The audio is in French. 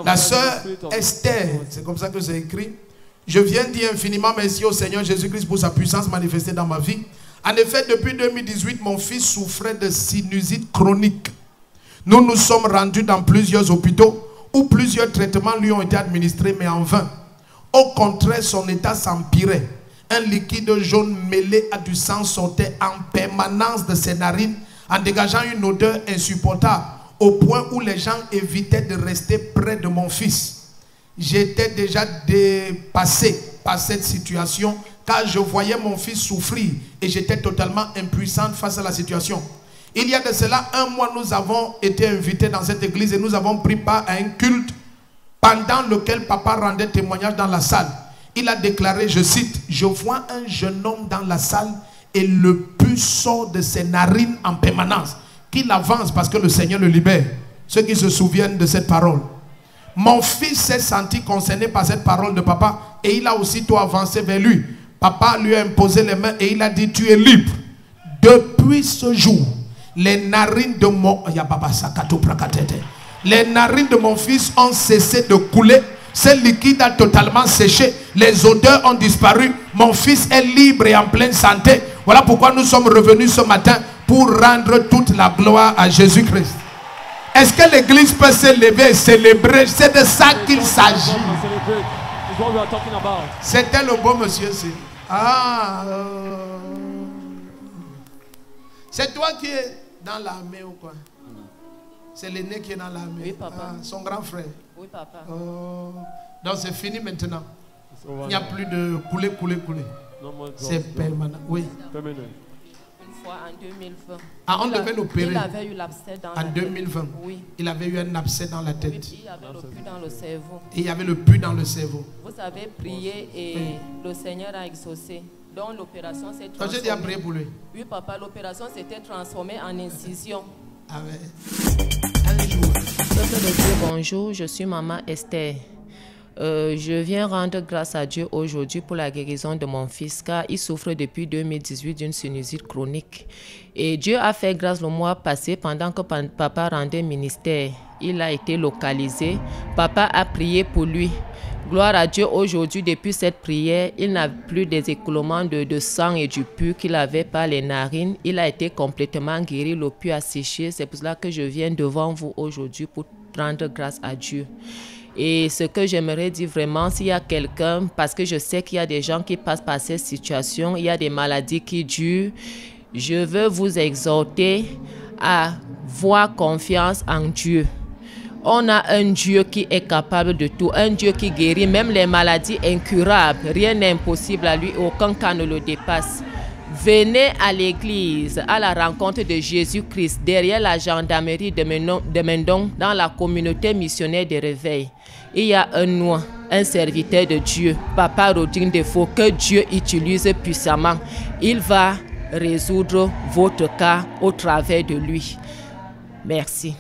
La sœur Esther, c'est comme ça que c'est écrit. Je viens dire infiniment merci au Seigneur Jésus-Christ pour sa puissance manifestée dans ma vie. En effet, depuis 2018, mon fils souffrait de sinusite chronique. Nous nous sommes rendus dans plusieurs hôpitaux où plusieurs traitements lui ont été administrés, mais en vain. Au contraire, son état s'empirait. Un liquide jaune mêlé à du sang sortait en permanence de ses narines en dégageant une odeur insupportable au point où les gens évitaient de rester près de mon fils. J'étais déjà dépassé par cette situation car je voyais mon fils souffrir et j'étais totalement impuissante face à la situation. Il y a de cela un mois, nous avons été invités dans cette église et nous avons pris part à un culte pendant lequel papa rendait témoignage dans la salle. Il a déclaré, je cite, « Je vois un jeune homme dans la salle et le pus sort de ses narines en permanence. Qu'il avance parce que le Seigneur le libère. » Ceux qui se souviennent de cette parole. Mon fils s'est senti concerné par cette parole de papa et il a aussitôt avancé vers lui. Papa lui a imposé les mains et il a dit, tu es libre. Depuis ce jour, les narines de mon fils ont cessé de couler. Ce liquide a totalement séché. Les odeurs ont disparu. Mon fils est libre et en pleine santé. Voilà pourquoi nous sommes revenus ce matin pour rendre toute la gloire à Jésus-Christ. Est-ce que l'église peut s'élever et célébrer? C'est de ça qu'il s'agit. C'était le beau monsieur. C'est toi qui es dans l'armée ou quoi? C'est l'aîné qui est dans l'armée. Oui, papa. Son grand frère. Oui, papa. Donc c'est fini maintenant. Il n'y a plus de couler. C'est permanent. Oui. Une fois en 2020. Ah, on devait l'opérer. Il avait eu l'abcès dans la tête. En 2020. Oui. Il avait eu un abcès dans la tête. Oui, il avait le pus dans le cerveau. Et il y avait le pus dans le cerveau. Vous avez prié et le Seigneur a exaucé. Donc l'opération s'est transformée. Donc j'ai déjà prié pour lui. Oui, papa, l'opération s'était transformée en incision. Ah ouais. Peuple de Dieu, bonjour, je suis maman Esther. Je viens rendre grâce à Dieu aujourd'hui pour la guérison de mon fils car il souffre depuis 2018 d'une sinusite chronique. Et Dieu a fait grâce le mois passé pendant que papa rendait ministère. Il a été localisé. Papa a prié pour lui. Gloire à Dieu, aujourd'hui, depuis cette prière, il n'a plus des écoulements de sang et du pus qu'il avait par les narines. Il a été complètement guéri, le pus a séché. C'est pour cela que je viens devant vous aujourd'hui pour rendre grâce à Dieu. Et ce que j'aimerais dire vraiment, s'il y a quelqu'un, parce que je sais qu'il y a des gens qui passent par cette situation, il y a des maladies qui durent, je veux vous exhorter à avoir confiance en Dieu. On a un Dieu qui est capable de tout, un Dieu qui guérit même les maladies incurables. Rien n'est impossible à lui, aucun cas ne le dépasse. Venez à l'église, à la rencontre de Jésus-Christ, derrière la gendarmerie de Mendon, dans la communauté missionnaire des réveils. Il y a un noir, un serviteur de Dieu, Papa Rodin Defo, que Dieu utilise puissamment. Il va résoudre votre cas au travers de lui. Merci.